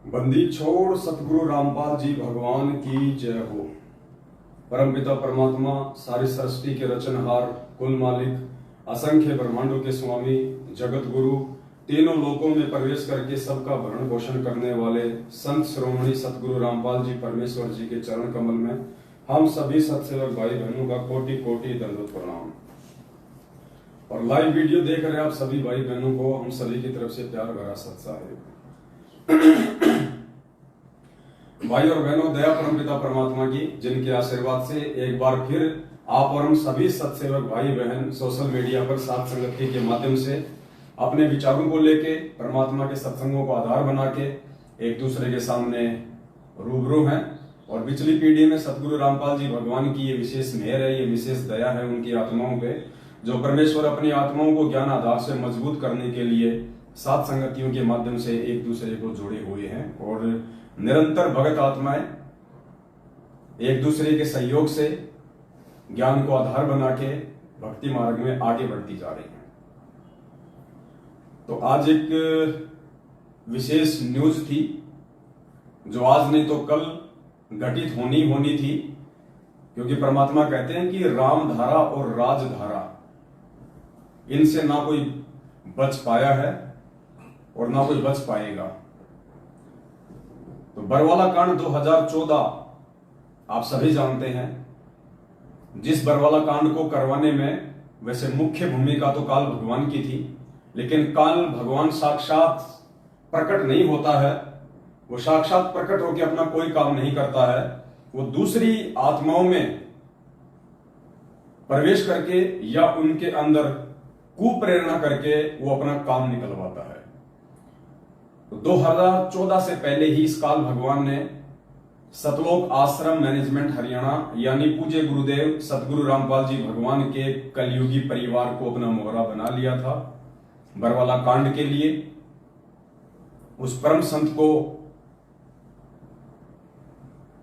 बंदी छोड़ सतगुरु रामपाल जी भगवान की जय हो। परमपिता परमात्मा सारी सृष्टि के रचनहार, कुल मालिक, असंख्य ब्रह्मांडों के स्वामी, जगत गुरु, तीनों लोकों में प्रवेश करके सबका भरण पोषण करने वाले संत श्रोमणी सतगुरु रामपाल जी परमेश्वर जी के चरण कमल में हम सभी सत्सेवक भाई बहनों का कोटि कोटि दंडवत प्रणाम। और लाइव वीडियो देख रहे आप सभी भाई बहनों को हम सभी की तरफ से प्यार भरा सत्साहिब। भाई और बहनों, दया परमपिता परमात्मा की, जिनके आशीर्वाद से एक बार फिर आप और हम सभी सत्सेवक भाई बहन सोशल मीडिया पर साथ संगति के माध्यम से अपने विचारों को लेके परमात्मा के सत्संगों को आधार बना के एक दूसरे के सामने रूबरू हैं। और पिछली पीढ़ी में सतगुरु रामपाल जी भगवान की ये विशेष मेहर है, ये विशेष दया है उनकी आत्माओं पे, जो परमेश्वर अपनी आत्माओं को ज्ञान आधार से मजबूत करने के लिए सात संगतियों के माध्यम से एक दूसरे को जोड़े हुए हैं। और निरंतर भगत आत्माएं एक दूसरे के सहयोग से ज्ञान को आधार बना के भक्ति मार्ग में आगे बढ़ती जा रही हैं। तो आज एक विशेष न्यूज थी जो आज नहीं तो कल घटित होनी थी, क्योंकि परमात्मा कहते हैं कि राम धारा और राजधारा, इनसे ना कोई बच पाया है और ना कोई बच पाएगा। तो बरवाला कांड 2014 आप सभी जानते हैं। जिस बरवाला कांड को करवाने में वैसे मुख्य भूमिका तो काल भगवान की थी, लेकिन काल भगवान साक्षात प्रकट नहीं होता है। वो साक्षात प्रकट होकर अपना कोई काम नहीं करता है। वो दूसरी आत्माओं में प्रवेश करके या उनके अंदर कुप्रेरणा करके वो अपना काम निकलवाता है। तो 2014 से पहले ही इस काल भगवान ने सतलोक आश्रम मैनेजमेंट हरियाणा यानी पूज्य गुरुदेव सतगुरु रामपाल जी भगवान के कलयुगी परिवार को अपना मोहरा बना लिया था बरवाला कांड के लिए। उस परम संत को,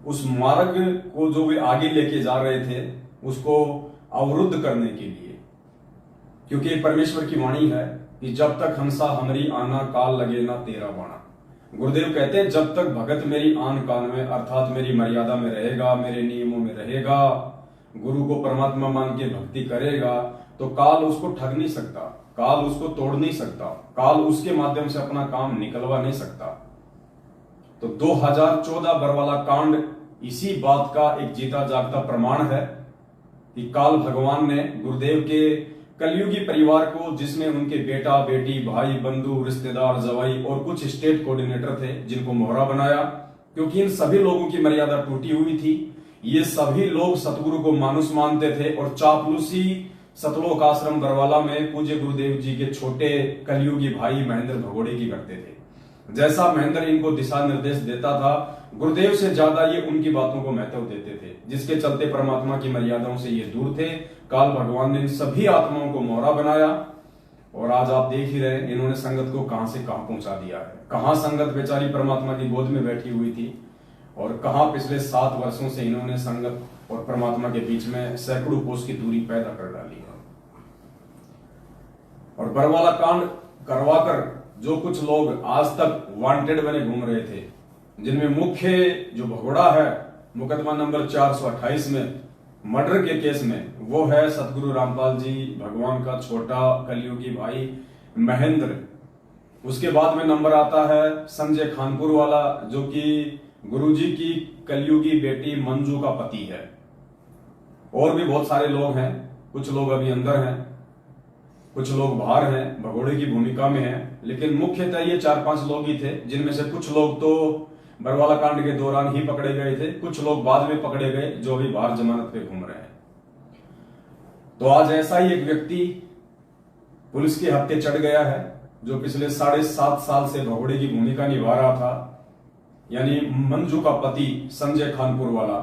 उस मार्ग को जो वे आगे लेके जा रहे थे, उसको अवरुद्ध करने के लिए, क्योंकि परमेश्वर की वाणी है कि जब तक हंसा हमरी आना, काल लगे ना तेरा बाणा। गुरुदेव कहते हैं जब तक भगत मेरी आन कान में, अर्थात मेरी मर्यादा में रहेगा, मेरे नियमों में रहेगा, गुरु को परमात्मा मान के भक्ति करेगा, तो काल उसको ठग नहीं सकता, काल उसको तोड़ नहीं सकता, काल उसके माध्यम से अपना काम निकलवा नहीं सकता। तो 2014 बरवाला कांड इसी बात का एक जीता जागता प्रमाण है कि काल भगवान ने गुरुदेव के कलयुगी परिवार को, जिसमें उनके बेटा बेटी, भाई बंधु, रिश्तेदार, जवाई और कुछ स्टेट कोऑर्डिनेटर थे, जिनको मोहरा बनाया, क्योंकि इन सभी लोगों की मर्यादा टूटी हुई थी। ये सभी लोग सतगुरु को मानुष मानते थे और चापलूसी सतलोक आश्रम बरवाला में पूज्य गुरुदेव जी के छोटे कलयुगी भाई महेंद्र भगोड़े की करते थे। जैसा महेंद्र इनको दिशा निर्देश देता था, गुरुदेव से ज्यादा ये उनकी बातों को महत्व देते थे, जिसके चलते परमात्मा की मर्यादाओं से ये दूर थे। काल भगवान ने इन सभी आत्माओं को मोहरा बनाया और आज आप देख ही रहे इन्होंने संगत को कहां से कहां पहुंचा दिया है। कहां संगत बेचारी परमात्मा की गोद में बैठी हुई थी और कहां पिछले 7 वर्षों से इन्होंने संगत और परमात्मा के बीच में सैकड़ों कोस की दूरी पैदा कर डाली है। और बरवाला कांड करवाकर जो कुछ लोग आज तक वांटेड बने घूम रहे थे, जिनमें मुख्य जो भगोड़ा है मुकदमा नंबर 428 में मर्डर के केस में, वो है सतगुरु रामपाल जी भगवान का छोटा कलयुगी भाई महेंद्र। उसके बाद में नंबर आता है संजय खानपुर वाला, जो कि गुरुजी की कलयुगी बेटी मंजू का पति है। और भी बहुत सारे लोग हैं, कुछ लोग अभी अंदर हैं, कुछ लोग बाहर हैं, भगोड़े की भूमिका में हैं, लेकिन मुख्यतः ये 4-5 लोग ही थे, जिनमें से कुछ लोग तो बरवाला कांड के दौरान ही पकड़े गए थे, कुछ लोग बाद में पकड़े गए जो अभी बाहर जमानत पे घूम रहे हैं। तो आज ऐसा ही एक व्यक्ति पुलिस के हत्थे चढ़ गया है, जो पिछले 7.5 साल से भगोड़े की भूमिका निभा रहा था, यानी मंजू का पति संजय खानपुर वाला,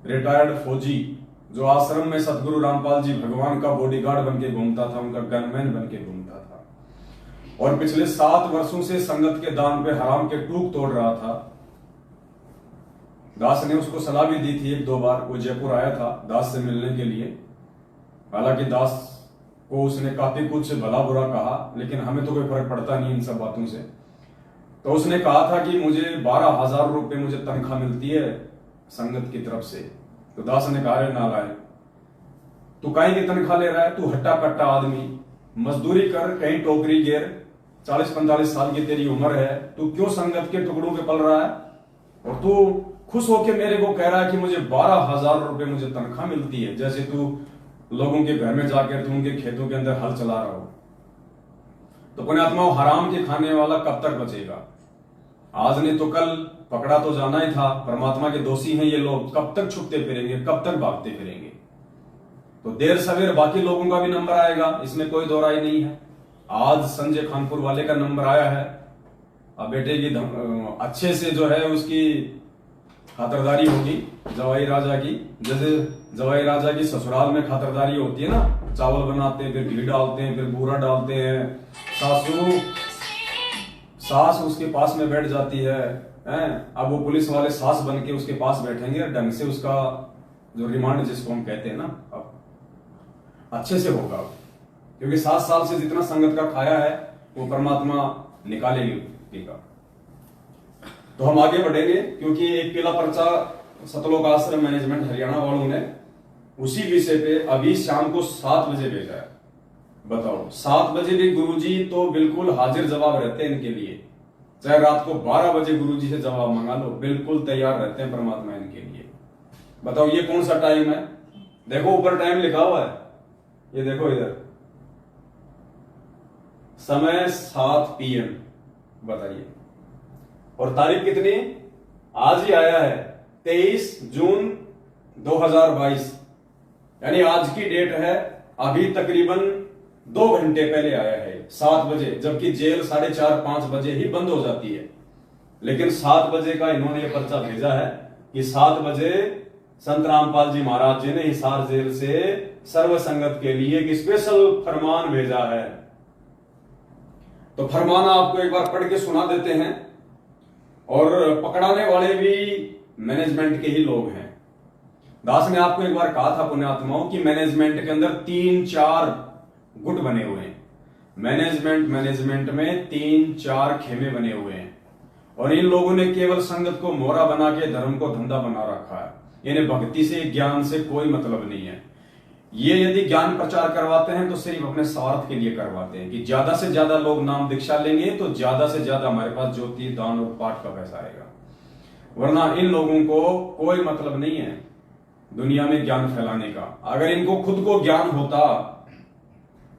रिटायर्ड फौजी, जो आश्रम में सतगुरु रामपाल जी भगवान का बॉडीगार्ड बन के घूमता था, उनका गनमैन बन के घूमता था और पिछले 7 वर्षों से संगत के दान पे हराम के टूक तोड़ रहा था। दास ने उसको सलाह भी दी थी 1-2 बार, वो जयपुर आया था दास से मिलने के लिए। हालांकि दास को उसने काफी कुछ भला बुरा कहा, लेकिन हमें तो कोई फर्क पड़ता नहीं इन सब बातों से। तो उसने कहा था कि मुझे 12,000 रुपये मुझे तनख्वाह मिलती है संगत की तरफ से। तो दास ने कहा, रे नालायक, तू काहे की तनख्वाह ले रहा है? तू हट्टा कट्टा आदमी, मजदूरी कर, कहीं टोकरी गिर, 40-45 साल की तेरी उम्र है, तू क्यों संगत के टुकड़ों पे पल रहा है? और तू खुश होके मेरे को कह रहा है कि मुझे 12,000 रुपये मुझे तनख्वाह मिलती है, जैसे तू लोगों के घर में जाकर तू उनके खेतों के अंदर हल चला रहा हो। तो पुण्यात्मा, हराम के खाने वाला कब तक बचेगा? आज नहीं तो कल पकड़ा तो जाना ही था। परमात्मा के दोषी हैं ये लोग, कब तक छुपते फिरेंगे, कब तक भागते फिरेंगे? तो देर सवेर बाकी लोगों का भी नंबर आएगा, इसमें कोई दो राय नहीं है। आज संजय खानपुर वाले का नंबर आया है। अब बेटे की अच्छे से जो है उसकी खातरदारी होगी जवाई राजा की, जैसे जवाई राजा की ससुराल में खातरदारी होती है ना, चावल बनाते हैं, फिर घी डालते हैं, फिर बूरा डालते हैं, सास उसके पास में बैठ जाती है, अब वो पुलिस वाले सास बन के उसके पास बैठेंगे, ढंग से उसका जो रिमांड जिसको हम कहते हैं ना, अब अच्छे से होगा, क्योंकि 7 साल से जितना संगत का खाया है वो परमात्मा निकालेगी व्यक्ति का। तो हम आगे बढ़ेंगे, क्योंकि एक पीला पर्चा सतलोक आश्रम मैनेजमेंट हरियाणा वालों ने उसी विषय पे अभी शाम को 7 बजे भेजा है। बताओ, 7 बजे भी गुरुजी तो बिल्कुल हाजिर जवाब रहते हैं इनके लिए, चाहे रात को 12 बजे गुरुजी से जवाब मंगा लो, बिल्कुल तैयार रहते हैं परमात्मा इनके लिए। बताओ ये कौन सा टाइम है? देखो ऊपर टाइम लिखा हुआ है, ये देखो इधर, समय 7 PM। बताइए, और तारीख कितनी? आज ही आया है, 23 जून 2022, यानी आज की डेट है। अभी तकरीबन 2 घंटे पहले आया है 7 बजे, जबकि जेल 4:30-5 बजे ही बंद हो जाती है, लेकिन 7 बजे का इन्होंने ये पर्चा भेजा है कि 7 बजे संत रामपाल जी महाराज जी ने हिसार जेल से सर्व संगत के लिए एक स्पेशल फरमान भेजा है। तो फरमान आपको एक बार पढ़ के सुना देते हैं, और पकड़ाने वाले भी मैनेजमेंट के ही लोग हैं। दास ने आपको एक बार कहा था पुण्यात्माओं कि मैनेजमेंट के अंदर 3-4 गुट बने हुए हैं। मैनेजमेंट में 3-4 खेमे बने हुए हैं, और इन लोगों ने केवल संगत को मोहरा बना के धर्म को धंधा बना रखा है। इन्हें भक्ति से, ज्ञान से कोई मतलब नहीं है। ये यदि ज्ञान प्रचार करवाते हैं तो सिर्फ अपने स्वार्थ के लिए करवाते हैं कि ज्यादा से ज्यादा लोग नाम दीक्षा लेंगे तो ज्यादा से ज्यादा हमारे पास ज्योति दान और पाठ का पैसा आएगा, वरना इन लोगों को कोई मतलब नहीं है दुनिया में ज्ञान फैलाने का। अगर इनको खुद को ज्ञान होता,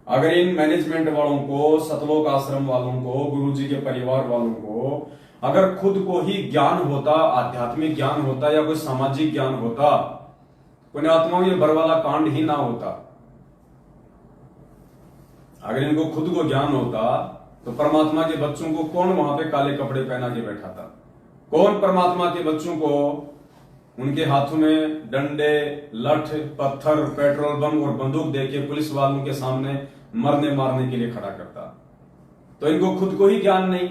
अगर इन मैनेजमेंट वालों को, सतलोक आश्रम वालों को, गुरुजी के परिवार वालों को अगर खुद को ही ज्ञान होता, आध्यात्मिक ज्ञान होता या कोई सामाजिक ज्ञान होता, पुण्यात्माओं ये बरवाला कांड ही ना होता। अगर इनको खुद को ज्ञान होता तो परमात्मा के बच्चों को कौन वहां पे काले कपड़े पहना के बैठा था? कौन परमात्मा के बच्चों को उनके हाथों में डंडे, लठ, पत्थर, पेट्रोल बम और बंदूक देके पुलिस वालों के सामने मरने मारने के लिए खड़ा करता? तो इनको खुद को ही ज्ञान नहीं,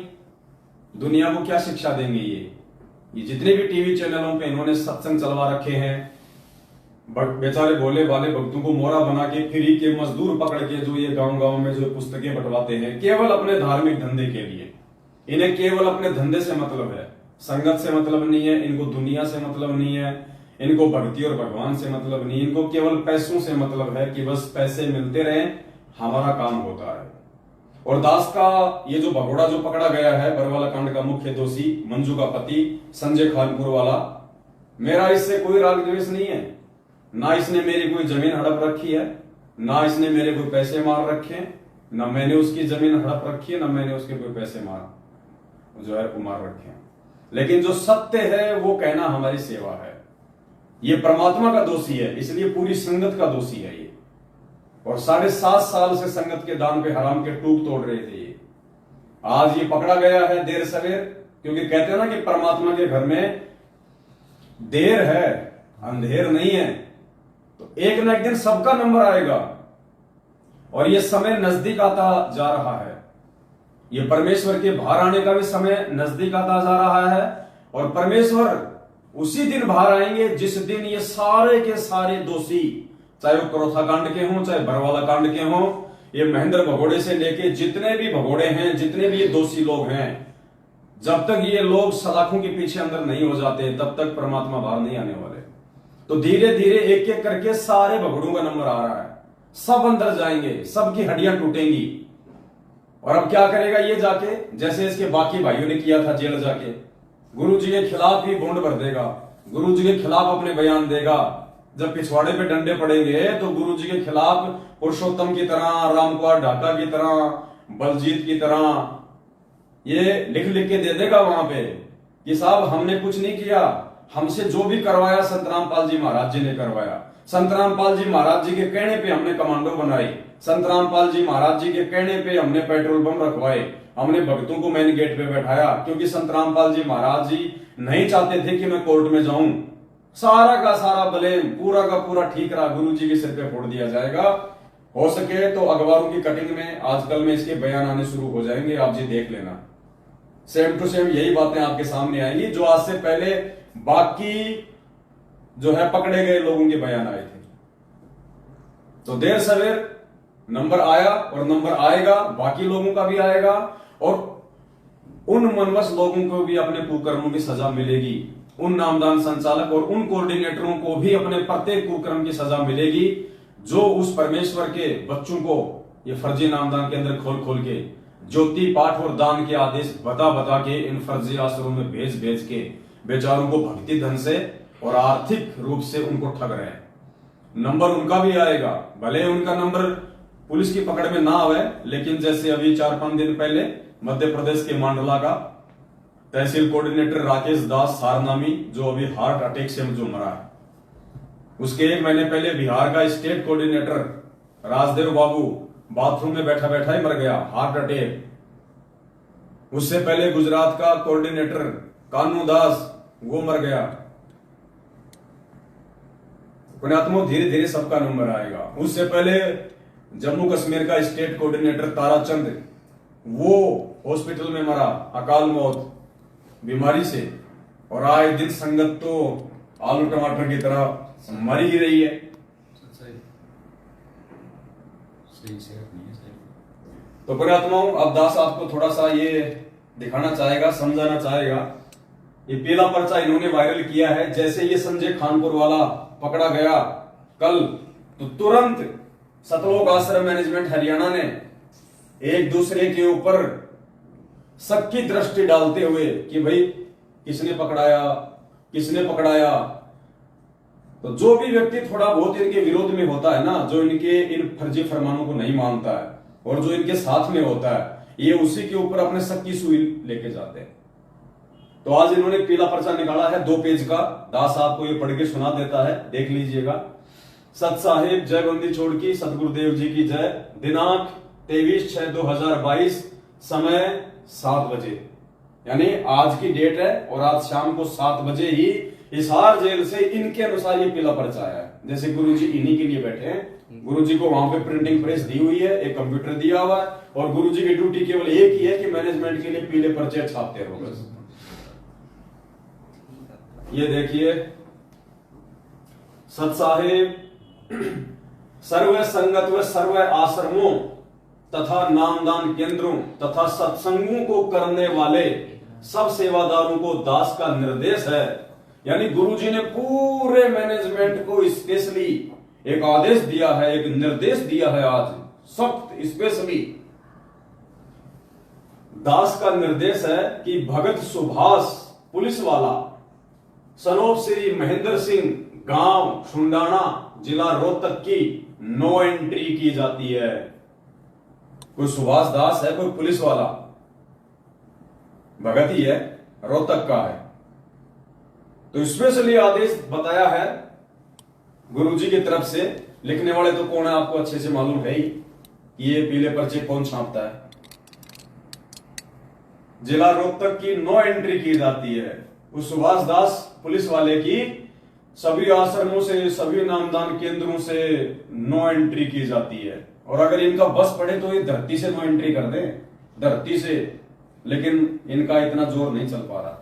दुनिया को क्या शिक्षा देंगे? ये जितने भी टीवी चैनलों पे इन्होंने सत्संग चलवा रखे हैं, बेचारे भोले वाले भक्तों को मोहरा बना के फ्री के मजदूर पकड़ के जो ये गांव में जो पुस्तकें बंटवाते हैं केवल अपने धार्मिक धंधे के लिए। इन्हें केवल अपने धंधे से मतलब है, संगत से मतलब नहीं है, इनको दुनिया से मतलब नहीं है, इनको भक्ति और भगवान से मतलब नहीं, इनको केवल पैसों से मतलब है कि बस पैसे मिलते रहे, हमारा काम होता रहे। और दास का ये जो भगोड़ा जो पकड़ा गया है, बरवाला कांड का मुख्य दोषी मंजू का पति संजय खानपुर वाला, मेरा इससे कोई राग द्वेष नहीं है, ना इसने मेरी कोई जमीन हड़प रखी है, ना इसने मेरे कोई पैसे मार रखे हैं, ना मैंने उसकी जमीन हड़प रखी है, ना मैंने उसके कोई पैसे मार रखे हैं। लेकिन जो सत्य है वो कहना हमारी सेवा है। ये परमात्मा का दोषी है, इसलिए पूरी संगत का दोषी है ये। और 7.5 साल से संगत के दान पे हराम के टूक तोड़ रहे थे ये। आज ये पकड़ा गया है देर सवेर, क्योंकि कहते हैं ना कि परमात्मा के घर में देर है, अंधेर नहीं है। तो एक ना एक दिन सबका नंबर आएगा, और ये समय नजदीक आता जा रहा है। ये परमेश्वर के बाहर आने का भी समय नजदीक आता जा रहा है, और परमेश्वर उसी दिन बाहर आएंगे जिस दिन ये सारे के सारे दोषी, चाहे वो क्रोथा कांड के हों, चाहे बरवाला कांड के हों, ये महेंद्र भगोड़े से लेके जितने भी भगोड़े हैं, जितने भी ये दोषी लोग हैं, जब तक ये लोग सलाखों के पीछे अंदर नहीं हो जाते तब तक परमात्मा बाहर नहीं आने वाले। तो धीरे धीरे एक एक करके सारे भगड़ों का नंबर आ रहा है, सब अंदर जाएंगे, सबकी हड्डियां टूटेंगी। और अब क्या करेगा ये जाके, जैसे इसके बाकी भाइयों ने किया था जेल जाके, गुरु जी के खिलाफ ही बॉन्ड भर देगा, गुरु जी के खिलाफ अपने बयान देगा। जब पिछवाड़े पे डंडे पड़ेंगे तो गुरु जी के खिलाफ पुरुषोत्तम की तरह, रामकुमार ढाका की तरह, बलजीत की तरह ये लिख लिख के दे देगा वहां पे कि साहब हमने कुछ नहीं किया, हमसे जो भी करवाया संत रामपाल जी महाराज जी ने करवाया। संत रामपाल जी महाराज जी के कहने पे हमने कमांडो बनाई, संत रामपाल जी महाराज जी के कहने पे हमने पेट्रोल बम रखवाए, हमने भक्तों को मेन गेट पे बैठाया, क्योंकि संत रामपाल जी महाराज जी नहीं चाहते थे कि मैं कोर्ट में जाऊं। सारा का सारा ब्लेम पूरा का पूरा ठीक रहा, गुरु जी के सिर पे फोड़ दिया जाएगा। हो सके तो अखबारों की कटिंग में आजकल में इसके बयान आने शुरू हो जाएंगे, आप जी देख लेना। सेम टू सेम यही बातें आपके सामने आएंगी जो आज से पहले बाकी जो है पकड़े गए लोगों के बयान आए थे। तो देर सवेर नंबर आया और नंबर आएगा, बाकी लोगों का भी आएगा और उन मनवस लोगों को भी अपने कुकर्मों की सजा मिलेगी, उन नामदान संचालक और उन कोऑर्डिनेटरों को भी अपने प्रत्येक कुकर्म की सजा मिलेगी जो उस परमेश्वर के बच्चों को ये फर्जी नामदान के अंदर खोल खोल के ज्योति पाठ और दान के आदेश बता बता के इन फर्जी आश्रमों में भेज भेज के बेचारों को भक्ति धन से और आर्थिक रूप से उनको ठग रहे हैं। नंबर उनका भी आएगा, भले उनका नंबर पुलिस की पकड़ में ना आवे, लेकिन जैसे अभी 4-5 दिन पहले मध्य प्रदेश के मांडला का तहसील कोऑर्डिनेटर राकेश दास सारनामी जो अभी हार्ट अटैक से जो मरा है, उसके 1 महीने पहले बिहार का स्टेट कोऑर्डिनेटर राजदेव बाबू बाथरूम में बैठा बैठा ही मर गया, हार्ट अटैक। उससे पहले गुजरात का कोऑर्डिनेटर कानू दास वो मर गया। पुण्यात्मा धीरे धीरे सबका नंबर आएगा। उससे पहले जम्मू कश्मीर का स्टेट कोऑर्डिनेटर ताराचंद वो हॉस्पिटल में मरा, अकाल मौत बीमारी से। और आए दिन संगत तो आलू टमाटर की तरह मर ही रही है। तो पुण्यात्माओं अब दास आपको थोड़ा सा ये दिखाना चाहेगा, समझाना चाहेगा। ये पीला पर्चा इन्होंने वायरल किया है। जैसे ये संजय खानपुर वाला पकड़ा गया कल, तो तुरंत सतलोक आश्रम मैनेजमेंट हरियाणा ने एक दूसरे के ऊपर शक की दृष्टि डालते हुए कि भाई किसने पकड़ाया किसने पकड़ाया। तो जो भी व्यक्ति थोड़ा बहुत इनके विरोध में होता है ना, जो इनके इन फर्जी फरमानों को नहीं मानता है और जो इनके साथ में होता है, ये उसी के ऊपर अपने शक की सुई लेके जाते हैं। तो आज इन्होंने पीला पर्चा निकाला है 2 पेज का। दास आपको ये पढ़ के सुना देता है, देख लीजिएगा। सत साहिब जय बंदी छोड़ की सतगुरुदेव जी की जय। दिनांक 23/6/2022, समय 7 बजे, यानी आज की डेट है और आज शाम को 7 बजे ही हिसार जेल से इनके अनुसार ये पीला पर्चा आया है। जैसे गुरुजी इन्हीं के लिए बैठे हैं, गुरुजी को वहां पे प्रिंटिंग प्रेस दी हुई है, एक कंप्यूटर दिया हुआ है और गुरुजी की ड्यूटी केवल एक ही है कि मैनेजमेंट के लिए पीले पर्चे छापते रहो बस। ये देखिए, सतसाहिब सर्व संगत व सर्व आश्रमों तथा नामदान केंद्रों तथा सत्संगों को करने वाले सब सेवादारों को दास का निर्देश है। यानी गुरुजी ने पूरे मैनेजमेंट को स्पेशली एक आदेश दिया है, एक निर्देश दिया है आज सख्त स्पेशली। दास का निर्देश है कि भगत सुभाष पुलिस वाला सनोप श्री महेंद्र सिंह गांव छुंडाना जिला रोहतक की नो एंट्री की जाती है। कोई सुभाष दास है, कोई पुलिस वाला, भगत ही है, रोहतक का है। तो स्पेशली आदेश बताया है गुरुजी की तरफ से। लिखने वाले तो कौन है आपको अच्छे से मालूम है ही कि ये पीले पर्चे कौन छापता है। जिला रोहतक की नो एंट्री की जाती है। उस सुभाष दास पुलिस वाले की सभी आश्रमों से, सभी नामदान केंद्रों से नो एंट्री की जाती है। और अगर इनका बस पड़े तो ये धरती से नो एंट्री कर दें, धरती से, लेकिन इनका इतना जोर नहीं चल पा रहा।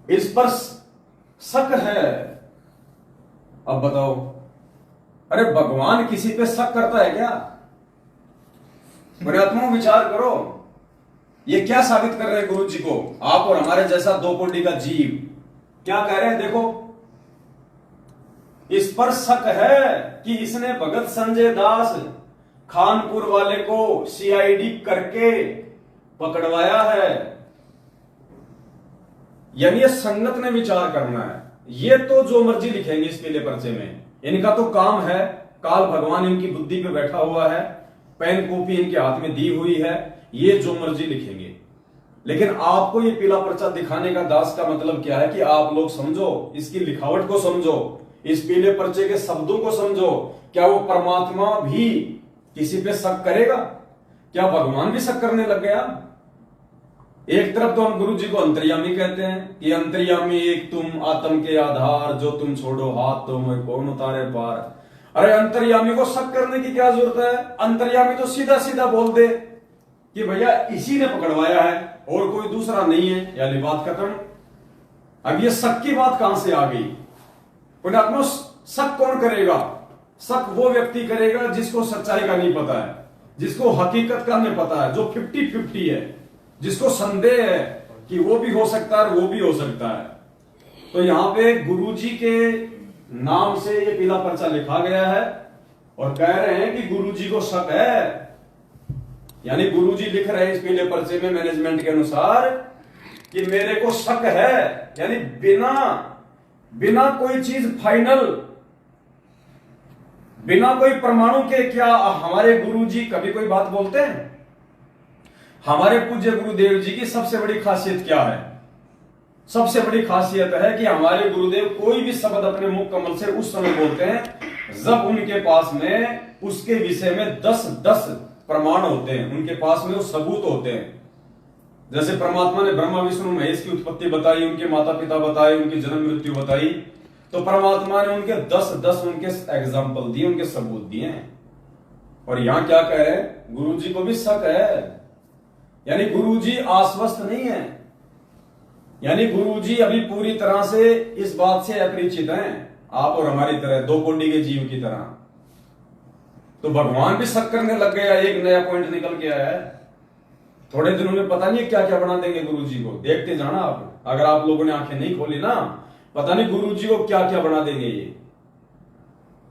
इस पर शक है। अब बताओ, अरे भगवान किसी पे शक करता है क्या? पुण्यात्मा विचार करो। ये क्या साबित कर रहे हैं गुरु जी को? आप और हमारे जैसा दो कोटि का जीव क्या कह रहे हैं? देखो, इस पर शक है कि इसने भगत संजय दास खानपुर वाले को सीआईडी करके पकड़वाया है। यानी ये संगत ने विचार करना है। ये तो जो मर्जी लिखेंगे इस पीले पर्चे में, इनका तो काम है, काल भगवान इनकी बुद्धि पे बैठा हुआ है, पेन कॉपी इनके हाथ में दी हुई है, ये जो मर्जी लिखेंगे। लेकिन आपको ये पीला पर्चा दिखाने का दास का मतलब क्या है कि आप लोग समझो, इसकी लिखावट को समझो, इस पीले पर्चे के शब्दों को समझो। क्या वो परमात्मा भी किसी पे शक करेगा? क्या भगवान भी शक करने लग गया? एक तरफ तो हम गुरु जी को अंतर्यामी कहते हैं कि अंतर्यामी एक तुम, आत्म के आधार, जो तुम छोड़ो हाथ तो मैं कौन उतारे पार। अरे अंतर्यामी को शक करने की क्या जरूरत है? अंतर्यामी तो सीधा सीधा बोल दे कि भैया इसी ने पकड़वाया है और कोई दूसरा नहीं है, यानी बात खत्म। अब ये शक की बात कहां से आ गई? पुण्यात्मा, शक कौन करेगा? शक वो व्यक्ति करेगा जिसको सच्चाई का नहीं पता है, जिसको हकीकत का नहीं पता है, जो 50-50 है, जिसको संदेह है कि वो भी हो सकता है और वो भी हो सकता है। तो यहां पे गुरुजी के नाम से ये पीला पर्चा लिखा गया है और कह रहे हैं कि गुरुजी को शक है। यानी गुरुजी लिख रहे हैं इस पीले पर्चे में मैनेजमेंट के अनुसार कि मेरे को शक है। यानी बिना कोई चीज फाइनल, बिना कोई परमाणु के क्या हमारे गुरुजी कभी कोई बात बोलते हैं? हमारे पूज्य गुरुदेव जी की सबसे बड़ी खासियत क्या है? सबसे बड़ी खासियत है कि हमारे गुरुदेव कोई भी शब्द अपने मुख कमल से उस समय बोलते हैं जब उनके पास में उसके विषय में 10 प्रमाण होते हैं, उनके पास में वो सबूत होते हैं। जैसे परमात्मा ने ब्रह्मा विष्णु महेश की उत्पत्ति बताई, उनके माता पिता बताए, उनकी जन्म मृत्यु बताई, तो परमात्मा ने उनके 10 उनके एग्जाम्पल दिए, उनके सबूत दिए हैं। और यहां क्या कह रहे हैं? गुरु जी को भी शक है। यानी गुरुजी आश्वस्त नहीं है, यानी गुरुजी अभी पूरी तरह से इस बात से अपरिचित हैं, आप और हमारी तरह, दो कोटि के जीव की तरह। तो भगवान भी शक करने लग गया, एक नया पॉइंट निकल के आया है। थोड़े दिनों में पता नहीं क्या क्या बना देंगे गुरुजी को, देखते जाना आप। अगर आप लोगों ने आंखें नहीं खोली ना, पता नहीं गुरुजी को क्या क्या बना देंगे ये।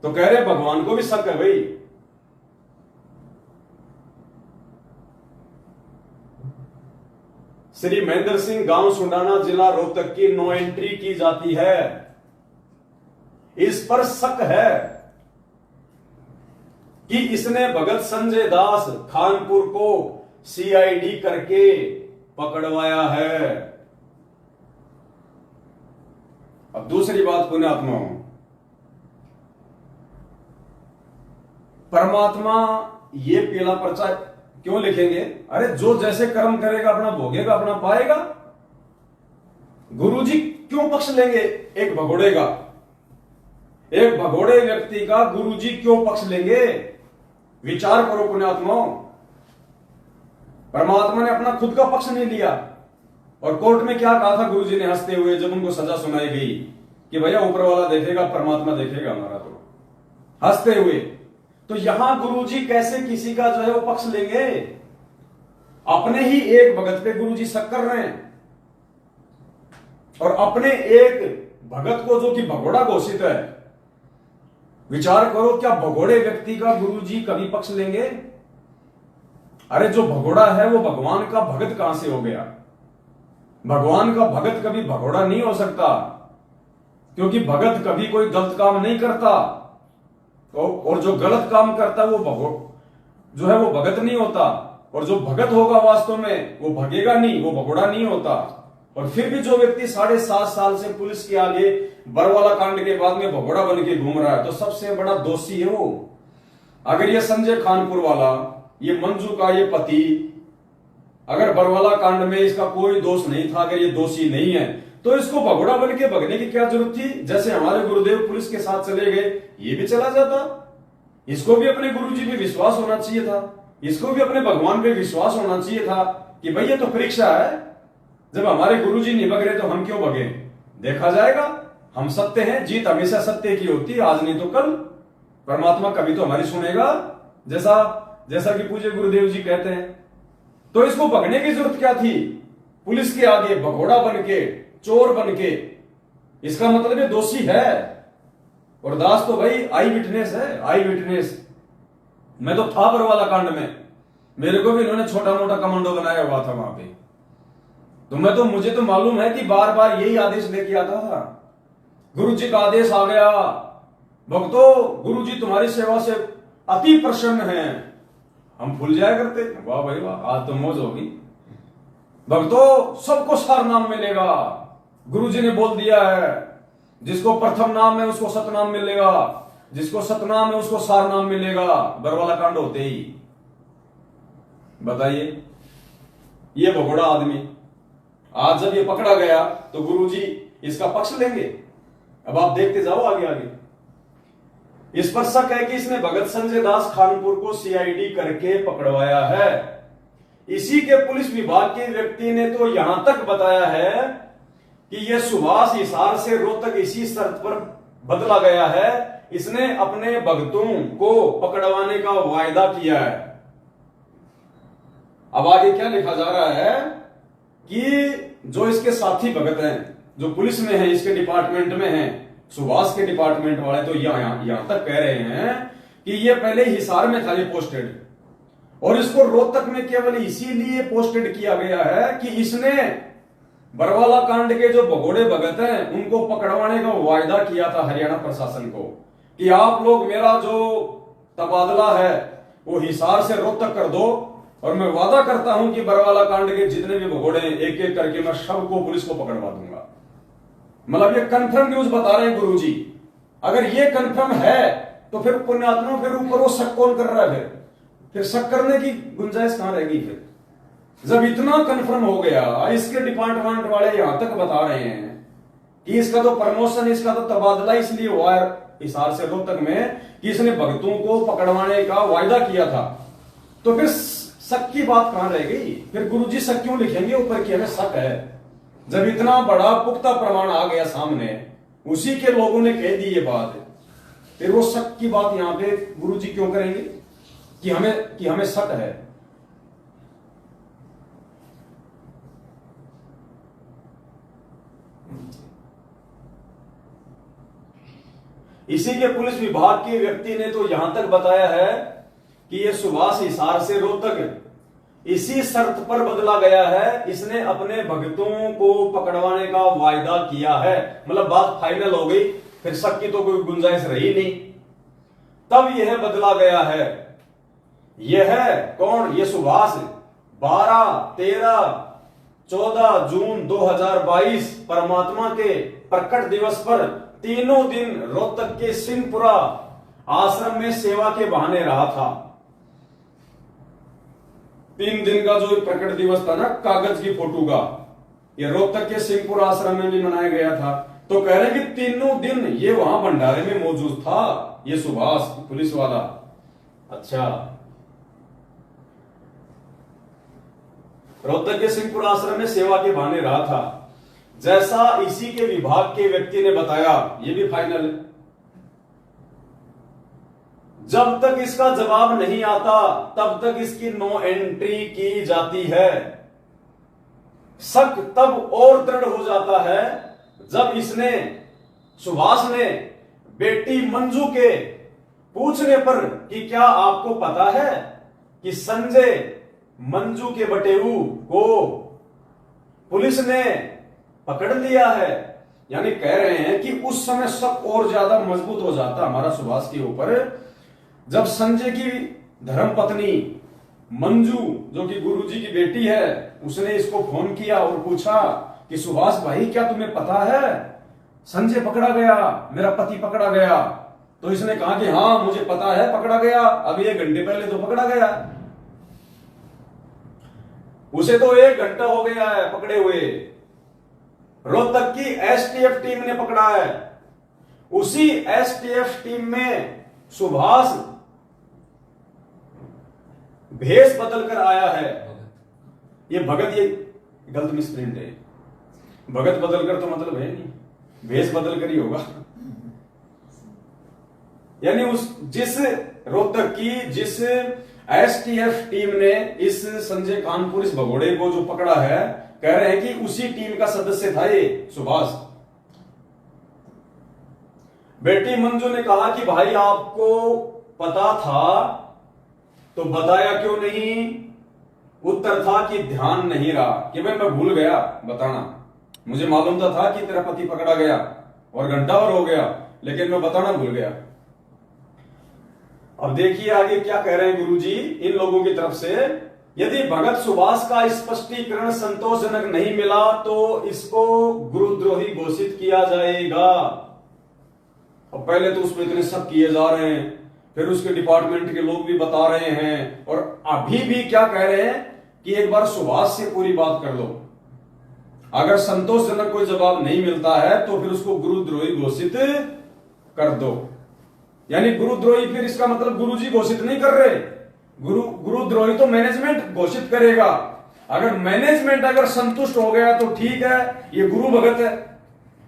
तो कह रहे भगवान को भी शक है भाई। श्री महेंद्र सिंह, गांव सुंडाना, जिला रोहतक की नो एंट्री की जाती है। इस पर शक है कि इसने भगत संजय दास खानपुर को सीआईडी करके पकड़वाया है। अब दूसरी बात, पुण्यात्मा, परमात्मा ये पीला पर्चा क्यों लिखेंगे? अरे जो जैसे कर्म करेगा अपना भोगेगा, अपना पाएगा। गुरुजी क्यों पक्ष लेंगे एक भगोड़े का? एक भगोड़े व्यक्ति का गुरुजी क्यों पक्ष लेंगे? विचार करो पुण्यात्मा। परमात्मा ने अपना खुद का पक्ष नहीं लिया। और कोर्ट में क्या कहा था गुरुजी ने हंसते हुए जब उनको सजा सुनाई गई कि भैया ऊपर वाला देखेगा, परमात्मा देखेगा हमारा, तो हंसते हुए। तो यहां गुरुजी कैसे किसी का जो है वो पक्ष लेंगे? अपने ही एक भगत पे गुरुजी शक कर रहे हैं और अपने एक भगत को जो कि भगोड़ा घोषित है। विचार करो, क्या भगोड़े व्यक्ति का गुरुजी कभी पक्ष लेंगे? अरे जो भगोड़ा है वो भगवान का भगत कहां से हो गया? भगवान का भगत कभी भगोड़ा नहीं हो सकता, क्योंकि भगत कभी कोई गलत काम नहीं करता। और जो गलत काम करता है वो जो है वो भगत नहीं होता। और जो भगत होगा वास्तव में वो भगेगा नहीं, वो भगोड़ा नहीं होता। और फिर भी जो व्यक्ति 7.5 साल से पुलिस के आगे बरवाला कांड के बाद में भगोड़ा बन के घूम रहा है, तो सबसे बड़ा दोषी है वो। अगर ये संजय खानपुर वाला, ये मंजू का ये पति, अगर बरवाला कांड में इसका कोई दोष नहीं था, अगर ये दोषी नहीं है, तो इसको भगोड़ा बन के भगने की क्या जरूरत थी? जैसे हमारे गुरुदेव पुलिस के साथ चले गए, ये भी चला जाता। इसको भी अपने गुरुजी पे विश्वास होना चाहिए था, इसको भी अपने भगवान पे विश्वास होना चाहिए था कि भाई ये तो परीक्षा है, जब हमारे गुरुजी नहीं भग रहे तो हम क्यों भगे? देखा जाएगा, हम सत्य हैं, जीत हमेशा सत्य की होती है, आज नहीं तो कल। परमात्मा कभी तो हमारी सुनेगा, जैसा कि पूज्य गुरुदेव जी कहते हैं। तो इसको भगने की जरूरत क्या थी? पुलिस के आगे भगोड़ा बन के, चोर बन के। इसका मतलब ये दोषी है। और दास तो भाई आई विटनेस है, आई विटनेस। मैं तो था बरवाला कांड में, मेरे को भी इन्होंने छोटा मोटा कमांडो बनाया हुआ था वहां पे। तो मुझे तो मालूम है कि बार बार यही आदेश लेके आता था। गुरु जी का आदेश आ गया, भक्तों गुरु जी तुम्हारी सेवा से अति प्रसन्न हैं। हम भूल जाया करते, वाह भाई वाह, आज तो मौज होगी। भक्तों सबको सार नाम मिलेगा, गुरु जी ने बोल दिया है। जिसको प्रथम नाम है उसको सतनाम मिलेगा, जिसको सतनाम है उसको सार नाम मिलेगा। बरवाला कांड होते ही बताइए, ये भगोड़ा आदमी आज जब ये पकड़ा गया तो गुरुजी इसका पक्ष लेंगे। अब आप देखते जाओ आगे आगे। इस पर शक है कि इसने भगत संजय दास खानपुर को सीआईडी करके पकड़वाया है। इसी के पुलिस विभाग के व्यक्ति ने तो यहां तक बताया है कि यह सुभाष हिसार से रोहतक इसी शर्त पर बदला गया है, इसने अपने भक्तों को पकड़वाने का वायदा किया है। अब आगे क्या लिखा जा रहा है कि जो इसके साथी भगत हैं, जो पुलिस में हैं, इसके डिपार्टमेंट में हैं, सुभाष के डिपार्टमेंट वाले, तो यहां तक कह रहे हैं कि ये पहले हिसार में था ये पोस्टेड, और इसको रोहतक में केवल इसीलिए पोस्टेड किया गया है कि इसने बरवाला कांड के जो भगोड़े भगत हैं उनको पकड़वाने का वायदा किया था हरियाणा प्रशासन को कि आप लोग मेरा जो तबादला है वो हिसार से रोहतक कर दो, और मैं वादा करता हूं कि बरवाला कांड के जितने भी भगोड़े हैं एक एक करके मैं सबको पुलिस को पकड़वा दूंगा। मतलब ये कंफर्म न्यूज बता रहे हैं गुरुजी। अगर ये कंफर्म है तो फिर पुण्यात्मा फिर ऊपर वो शक कौन कर रहा है? फिर शक करने की गुंजाइश कहां रहेगी? फिर जब इतना कंफर्म हो गया, इसके डिपार्टमेंट वाले यहां तक बता रहे हैं कि इसका तो प्रमोशन, इसका तो तबादला इसलिए हुआ है हिसार से रोहतक में कि इसने भक्तों को पकड़वाने का वायदा किया था, तो फिर शक की बात कहां रह गई? फिर गुरुजी शक क्यों लिखेंगे ऊपर कि हमें शक है? जब इतना बड़ा पुख्ता प्रमाण आ गया सामने, उसी के लोगों ने कह दी ये बात, फिर वो शक की बात यहां पे गुरुजी क्यों करेंगे कि हमें शक है? इसी के पुलिस विभाग के व्यक्ति ने तो यहां तक बताया है कि यह सुभाष हिसार से रोहतक इसी शर्त पर बदला गया है, इसने अपने भक्तों को पकड़वाने का वायदा किया है। मतलब बात फाइनल हो गई, फिर शक की तो कोई गुंजाइश रही नहीं। तब यह बदला गया है। यह है कौन? यह सुभाष 12, 13, 14 जून 2022 परमात्मा के प्रकट दिवस पर तीनों दिन रोहतक के सिंहपुरा आश्रम में सेवा के बहाने रहा था। 3 दिन का जो प्रकट दिवस था ना कागज की फोटो का, ये रोहतक के सिंहपुर आश्रम में भी मनाया गया था। तो कह रहे कि तीनों दिन ये वहां भंडारे में मौजूद था, ये सुभाष पुलिस वाला। अच्छा, रोहतक के सिंहपुर आश्रम में सेवा के बहाने रहा था, जैसा इसी के विभाग के व्यक्ति ने बताया। ये भी फाइनल है। जब तक इसका जवाब नहीं आता तब तक इसकी नो एंट्री की जाती है। शक तब और दृढ़ हो जाता है जब इसने, सुभाष ने, बेटी मंजू के पूछने पर कि क्या आपको पता है कि संजय मंजू के बटेऊ को पुलिस ने पकड़ लिया है, यानी कह रहे हैं कि उस समय शक और ज्यादा मजबूत हो जाता हमारा सुभाष के ऊपर जब संजय की धर्मपत्नी मंजू, जो कि गुरुजी की बेटी है, उसने इसको फोन किया और पूछा कि सुभाष भाई क्या तुम्हें पता है संजय पकड़ा गया, मेरा पति पकड़ा गया? तो इसने कहा कि हाँ मुझे पता है पकड़ा गया, अभी 1 घंटे पहले तो पकड़ा गया। उसे तो 1 घंटा हो गया है पकड़े हुए। रोहतक की एसटीएफ टीम ने पकड़ा है। उसी एसटीएफ टीम में सुभाष भेष बदल कर आया है। ये भगत, ये गलत मिसप्रिंट है। भगत बदल कर तो मतलब है नहीं, भेष बदल कर ही होगा। यानी उस जिस रोहतक की जिस एसटीएफ टीम ने इस संजय कानपुर इस भगोड़े को जो पकड़ा है, कह रहे हैं कि उसी टीम का सदस्य था ये सुभाष। बेटी मंजू ने कहा कि भाई आपको पता था तो बताया क्यों नहीं? उत्तर था कि ध्यान नहीं रहा, कि भाई मैं भूल गया बताना। मुझे मालूम था कि तेरा पति पकड़ा गया और घंटा और हो गया, लेकिन मैं बताना भूल गया। अब देखिए आगे क्या कह रहे हैं गुरुजी इन लोगों की तरफ से। यदि भगत सुभाष का स्पष्टीकरण संतोषजनक नहीं मिला तो इसको गुरुद्रोही घोषित किया जाएगा। अब पहले तो उसमें इतने शक किए जा रहे हैं, फिर उसके डिपार्टमेंट के लोग भी बता रहे हैं, और अभी भी क्या कह रहे हैं कि एक बार सुभाष से पूरी बात कर लो। अगर संतोषजनक कोई जवाब नहीं मिलता है तो फिर उसको गुरुद्रोही घोषित कर दो। यानी गुरुद्रोही, फिर इसका मतलब गुरुजी घोषित नहीं कर रहे, गुरुद्रोही तो मैनेजमेंट घोषित करेगा। अगर मैनेजमेंट अगर संतुष्ट हो गया तो ठीक है, ये गुरु भगत है,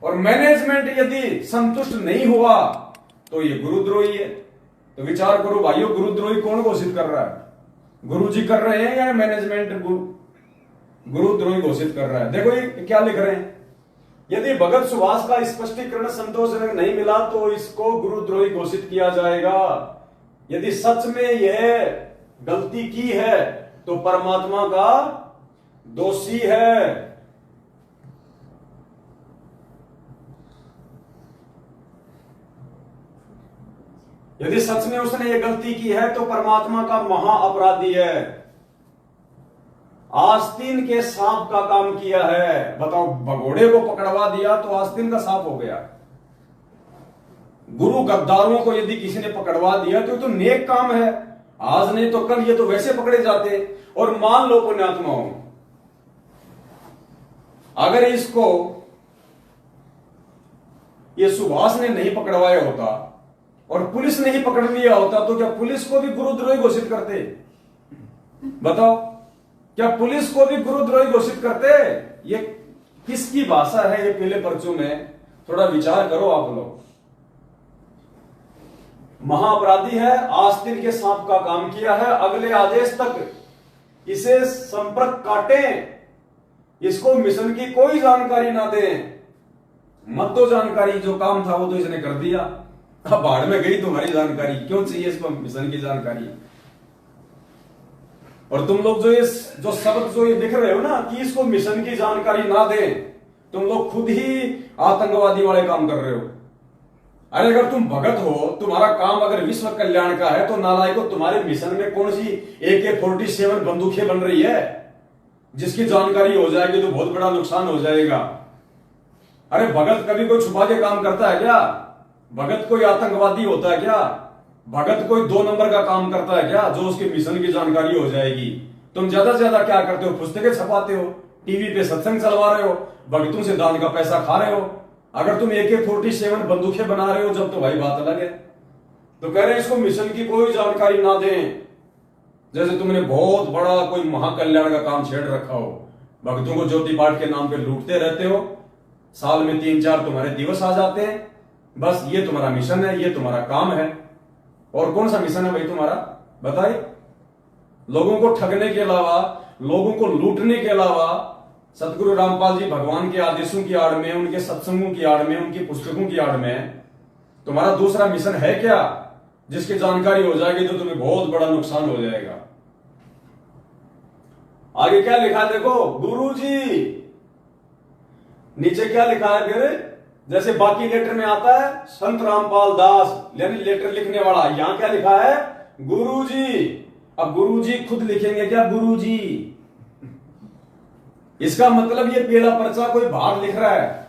और मैनेजमेंट यदि संतुष्ट नहीं हुआ तो ये गुरुद्रोही है। तो विचार करो भाइयों, गुरुद्रोही कौन घोषित कर रहा है? गुरुजी कर रहे हैं या मैनेजमेंट गुरुद्रोही घोषित कर रहा है? देखो ये क्या लिख रहे हैं, यदि भगत सुभाष का स्पष्टीकरण संतोषजनक नहीं मिला तो इसको गुरुद्रोही घोषित किया जाएगा। यदि सच में यह गलती की है तो परमात्मा का दोषी है। यदि सच में उसने ये गलती की है तो परमात्मा का महा अपराधी है। आस्तीन के सांप का काम किया है। बताओ, भगोड़े को पकड़वा दिया तो आस्तीन का सांप हो गया। गुरु गद्दारों को यदि किसी ने पकड़वा दिया तो नेक काम है, आज नहीं तो कल ये तो वैसे पकड़े जाते। और मान लो पुण्यात्माओं, अगर इसको ये सुभाष ने नहीं पकड़वाया होता और पुलिस ने ही पकड़ लिया होता तो क्या पुलिस को भी गुरुद्रोही घोषित करते? बताओ, क्या पुलिस को भी गुरुद्रोही घोषित करते? ये किसकी भाषा है ये पीले पर्चों में? थोड़ा विचार करो आप लोग। महाअपराधी है, आस्तीन के सांप का काम किया है। अगले आदेश तक इसे संपर्क काटें, इसको मिशन की कोई जानकारी ना दें, मत दो जानकारी। जो काम था वो तो इसने कर दिया, अब बाढ़ में गई तुम्हारी जानकारी, क्यों चाहिए इसको मिशन की जानकारी? और तुम लोग जो शब्द जो ये लिख रहे हो ना कि इसको मिशन की जानकारी ना दें, तुम लोग खुद ही आतंकवादी वाले काम कर रहे हो। अरे अगर तुम भगत हो, तुम्हारा काम अगर विश्व कल्याण का है तो नालायको तुम्हारे मिशन में कौन सी AK-47 बंदूकें बन रही है जिसकी जानकारी हो जाएगी तो बहुत बड़ा नुकसान हो जाएगा। अरे भगत कभी कोई छुपा के काम करता है क्या? भगत कोई आतंकवादी होता है क्या? भगत कोई 2 नंबर का काम करता है क्या जो उसके मिशन की जानकारी हो जाएगी? तुम ज्यादा से ज्यादा क्या करते हो? पुस्तकें छपाते हो, टीवी पे सत्संग चलवा रहे हो, भगतों से दान का पैसा खा रहे हो। अगर तुम AK-47 बंदूकें बना रहे हो जब तो भाई बात अलग है। तो कह रहे हैं इसको मिशन की कोई जानकारी ना दें, जैसे तुमने बहुत बड़ा कोई महाकल्याण का काम छेड़ रखा हो। भक्तों को ज्योति पाठ के नाम पे लूटते रहते हो, साल में 3-4 तुम्हारे दिवस आ जाते हैं, बस ये तुम्हारा मिशन है, ये तुम्हारा काम है। और कौन सा मिशन है भाई तुम्हारा? बताइए। लोगों को ठगने के अलावा, लोगों को लूटने के अलावा, सतगुरु रामपाल जी भगवान के आदेशों की आड़ में, उनके सत्संगों की आड़ में, उनकी पुस्तकों की आड़ में तुम्हारा दूसरा मिशन है क्या जिसकी जानकारी हो जाएगी तो तुम्हें बहुत बड़ा नुकसान हो जाएगा? आगे क्या लिखा है देखो, गुरुजी। नीचे क्या लिखा है फिर? जैसे बाकी लेटर में आता है संत रामपाल दास, यानी लेटर लिखने वाला, यहां क्या लिखा है? गुरुजी। अब गुरुजी खुद लिखेंगे क्या? गुरुजी। इसका मतलब ये पहला पर्चा कोई बाहर लिख रहा है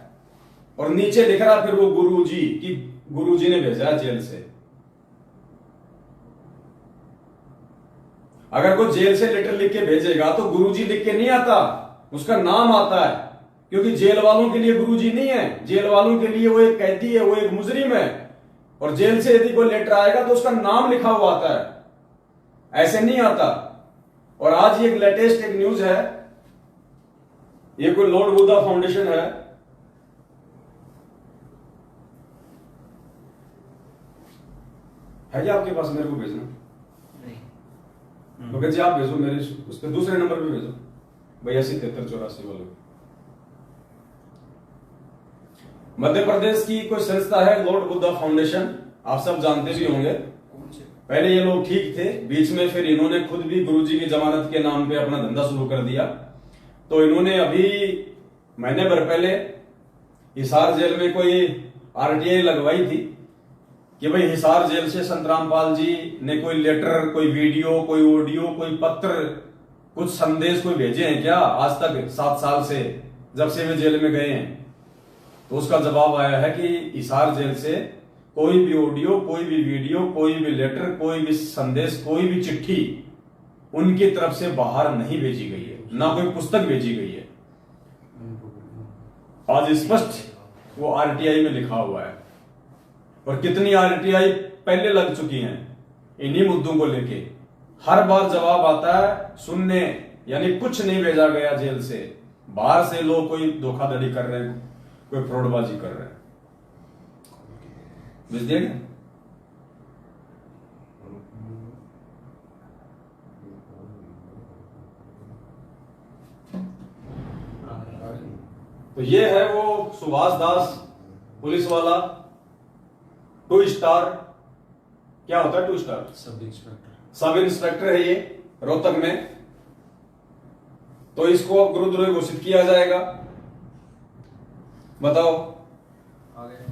और नीचे लिख रहा है फिर वो गुरुजी कि गुरुजी ने भेजा है जेल से। अगर कोई जेल से लेटर लिख के भेजेगा तो गुरुजी लिख के नहीं आता, उसका नाम आता है, क्योंकि जेल वालों के लिए गुरुजी नहीं है। जेल वालों के लिए वो एक कैदी है, वो एक मुजरिम है, और जेल से यदि कोई लेटर आएगा तो उसका नाम लिखा हुआ आता है, ऐसे नहीं आता। और आज ये एक लेटेस्ट एक न्यूज है, ये कोई लॉर्ड बुद्धा फाउंडेशन है, क्या आपके पास? मेरे को भेजना। तो कहते जी आप भेजो मेरे उस पर दूसरे नंबर पे भेजो 82 73 84 वालों। मध्य प्रदेश की कोई संस्था है लॉर्ड बुद्धा फाउंडेशन, आप सब जानते भी होंगे। पहले ये लोग ठीक थे, बीच में फिर इन्होंने खुद भी गुरुजी की जमानत के नाम पे अपना धंधा शुरू कर दिया। तो इन्होंने अभी महीने भर पहले हिसार जेल में कोई आरटीआई लगवाई थी कि भाई हिसार जेल से संत रामपाल जी ने कोई लेटर, कोई वीडियो, कोई ऑडियो, कोई पत्र, कुछ संदेश कोई भेजे हैं क्या आज तक 7 साल से, जब से वे जेल में गए हैं। तो उसका जवाब आया है कि हिसार जेल से कोई भी ऑडियो, कोई भी वीडियो, कोई भी लेटर, कोई भी संदेश, कोई भी चिट्ठी उनकी तरफ से बाहर नहीं भेजी गई है, ना कोई पुस्तक भेजी गई है। आज स्पष्ट वो आरटीआई में लिखा हुआ है। और कितनी आरटीआई पहले लग चुकी हैं इन्हीं मुद्दों को लेके। हर बार जवाब आता है शून्य, यानी कुछ नहीं भेजा गया जेल से। बाहर से लोग कोई धोखाधड़ी कर रहे हैं, कोई फ्रॉडबाजी कर रहे हैं। बुझ दिया? तो ये है वो सुभाष दास पुलिस वाला 2 स्टार। क्या होता है 2 स्टार? सब इंस्पेक्टर है ये रोहतक में। तो इसको अब गुरुद्रोही घोषित किया जाएगा। बताओ आगे।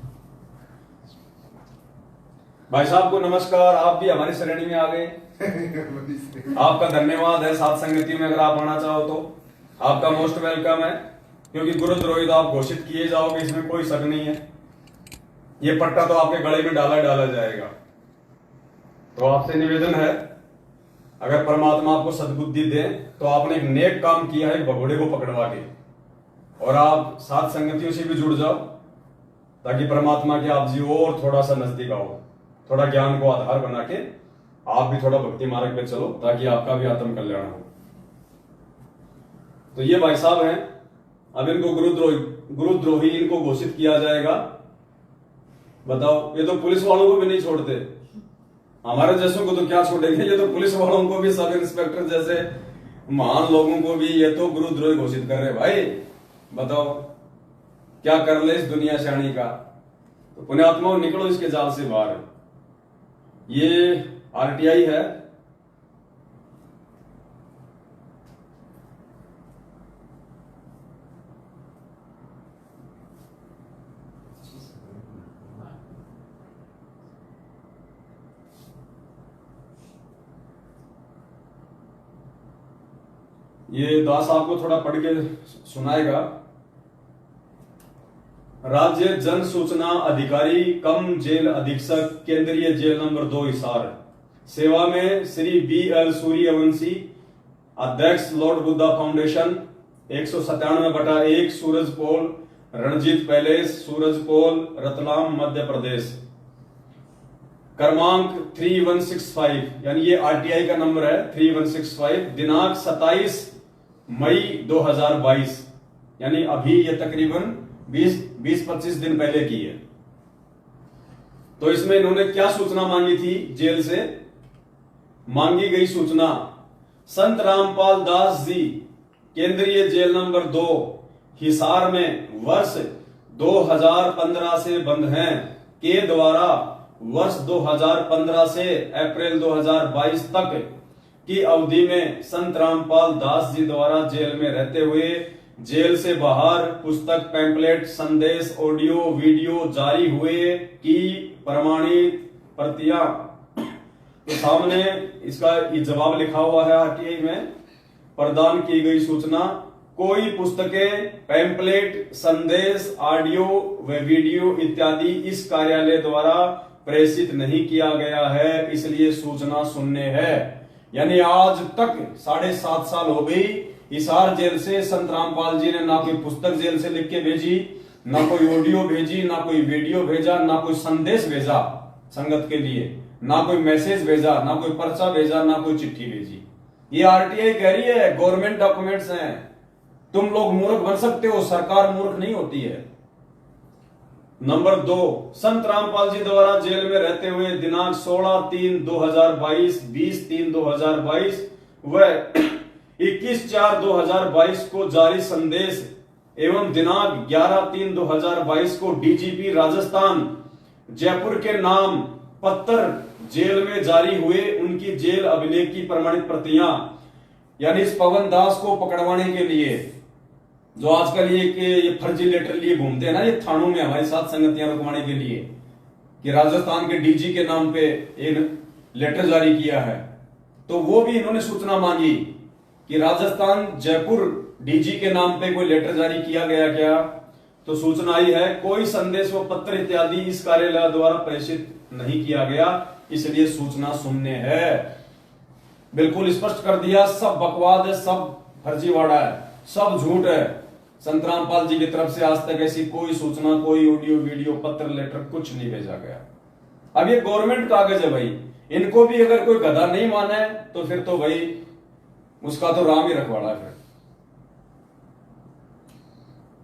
भाई साहब को नमस्कार, आप भी हमारी श्रेणी में आ गए। आपका धन्यवाद है साथ संगति में, अगर आप आना चाहो तो आपका मोस्ट वेलकम है, क्योंकि गुरुद्रोही तो आप घोषित किए जाओगे, इसमें कोई शक नहीं है। ये पट्टा तो आपके गले में डाला जाएगा। तो आपसे निवेदन है, अगर परमात्मा आपको सद्बुद्धि दे तो आपने एक नेक काम किया है भगोड़े को पकड़वा के, और आप साथ संगतियों से भी जुड़ जाओ ताकि परमात्मा के आप जीव और थोड़ा सा नजदीक आओ, थोड़ा ज्ञान को आधार बना के आप भी थोड़ा भक्ति मार्ग पे चलो ताकि आपका भी आत्म कल्याण हो। तो ये भाई साहब हैं, अब इनको गुरुद्रोही इनको घोषित किया जाएगा। बताओ, ये तो पुलिस वालों को भी नहीं छोड़ते, हमारे जैसों को तो क्या छोड़ेंगे, ये तो पुलिस वालों को भी, सब इंस्पेक्टर जैसे महान लोगों को भी ये तो गुरुद्रोही घोषित कर रहे भाई। बताओ क्या कर ले इस दुनिया शाणी का। तो पुण्यात्माओं निकलो इसके जाल से बाहर। ये आरटीआई है, ये दास आपको थोड़ा पढ़ के सुनाएगा। राज्य जन सूचना अधिकारी कम जेल अधीक्षक केंद्रीय जेल नंबर 2 हिसार, सेवा में श्री BL सूर्यवंशी, अध्यक्ष लॉर्ड बुद्धा फाउंडेशन, 197/1 सूरज पोल, रणजीत पैलेस, सूरज पोल, रतलाम, मध्य प्रदेश। क्रमांक 3165, यानी ये आरटीआई का नंबर है 3165। दिनांक 27 मई 2022, यानी अभी ये तकरीबन 20-25 दिन पहले की है। तो इसमें इन्होंने क्या सूचना मांगी थी जेल से? मांगी गई सूचना, संत रामपाल दास जी केंद्रीय जेल नंबर 2 हिसार में वर्ष 2015 से बंद हैं के द्वारा वर्ष 2015 से अप्रैल 2022 तक की अवधि में संत रामपाल दास जी द्वारा जेल में रहते हुए जेल से बाहर पुस्तक, पैम्पलेट, संदेश, ऑडियो, वीडियो जारी हुए की प्रमाणित प्रतियां। तो सामने इसका ये जवाब लिखा हुआ है आरटीआई में। प्रदान की गई सूचना, कोई पुस्तकें, पैम्पलेट, संदेश, ऑडियो व वीडियो इत्यादि इस कार्यालय द्वारा प्रेषित नहीं किया गया है, इसलिए सूचना शून्य है। यानी आज तक 7.5 साल हो गई, हिसार जेल से संत रामपाल जी ने ना कोई पुस्तक जेल से लिख के भेजी, ना कोई ऑडियो भेजी, ना कोई वीडियो भेजा, ना कोई संदेश भेजा संगत के लिए, ना कोई मैसेज भेजा, ना कोई पर्चा भेजा, ना कोई चिट्ठी भेजी। ये आरटीआई कह रही है गवर्नमेंट डॉक्यूमेंट्स हैं, तुम लोग मूर्ख बन सकते हो, सरकार मूर्ख नहीं होती है। नंबर 2, संत रामपाल जी द्वारा जेल में रहते हुए दिनांक 16/3/2022, 20/3/2022 वह 21/4/2022 को जारी संदेश एवं दिनांक 11/3/2022 को डीजीपी राजस्थान जयपुर के नाम पत्र जेल में जारी हुए उनकी जेल अभिलेख की प्रमाणित प्रतियां, यानी इस पवन दास को पकड़वाने के लिए जो आजकल ये फर्जी लेटर लिए घूमते हैं ना, ये थानों में हमारी साथ संगतियां रुकवाने के लिए कि राजस्थान के डीजी के नाम पे एक लेटर जारी किया है, तो वो भी इन्होंने सूचना मांगी कि राजस्थान जयपुर डीजी के नाम पे कोई लेटर जारी किया गया क्या। तो सूचना आई है कोई संदेश व पत्र इत्यादि इस कार्यालय द्वारा प्रेषित नहीं किया गया, इसलिए सूचना शून्य है। बिल्कुल स्पष्ट कर दिया, सब बकवाद है, सब फर्जीवाड़ा है, सब झूठ है। संत रामपाल जी की तरफ से आज तक ऐसी कोई सूचना, कोई ऑडियो वीडियो पत्र लेटर कुछ नहीं भेजा गया। अब ये गवर्नमेंट कागज है भाई, इनको भी अगर कोई गधा नहीं माना है तो फिर तो भाई उसका तो राम ही रखवाड़ा है।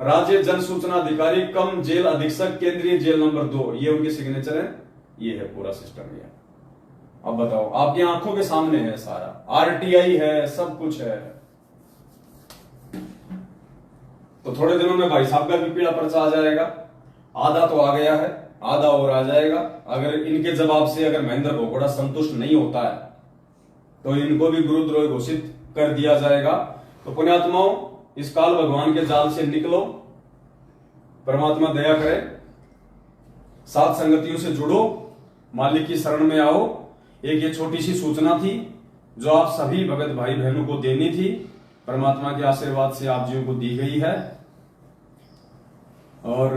राज्य जन सूचना अधिकारी कम जेल अधीक्षक केंद्रीय जेल नंबर 2, ये उनके सिग्नेचर है, ये है पूरा सिस्टम। ये अब बताओ, आपकी आंखों के सामने है सारा, आरटीआई है, सब कुछ है। तो थोड़े दिनों में भाई साहब का भी पीड़ा पर्चा आ जाएगा, आधा तो आ गया है, आधा और आ जाएगा। अगर इनके जवाब से अगर महेंद्र भगोड़ा संतुष्ट नहीं होता है तो इनको भी गुरुद्रोही घोषित कर दिया जाएगा। तो पुण्यात्माओं, इस काल भगवान के जाल से निकलो, परमात्मा दया करे, सात संगतियों से जुड़ो, मालिक की शरण में आओ। एक ये छोटी सी सूचना थी जो आप सभी भगत भाई बहनों को देनी थी, परमात्मा के आशीर्वाद से आप जीव को दी गई है। और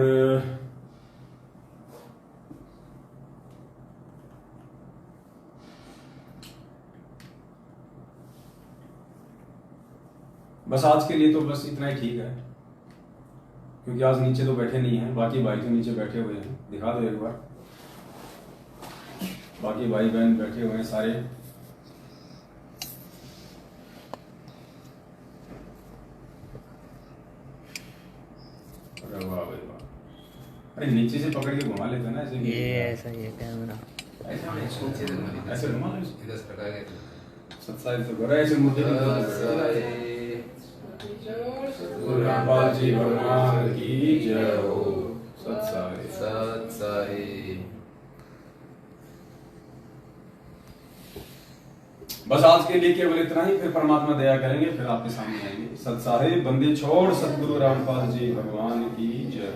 बस आज के लिए तो बस इतना ही ठीक है, क्योंकि आज नीचे तो बैठे नहीं हैं, बाकी भाई तो नीचे बैठे हुए हैं। दिखा दो एक बार, बाकी भाई बहन बैठे हुए हैं सारे। अरे वाह भाई वाह, अरे नीचे से पकड़ के घुमा लेते हैं ना ऐसे। ये ऐसा ही है कैमरा, ऐसे घुमा लो, सत्साई तो करे ऐसे मुद्दे गुरु रामपाल जी भगवान की जय हो। सत्साई सत्साई। बस आज के लिए केवल इतना ही, फिर परमात्मा दया करेंगे, फिर आपके सामने आएंगे। सत्साई बंदी छोड़ सतगुरु रामपाल जी भगवान की जय।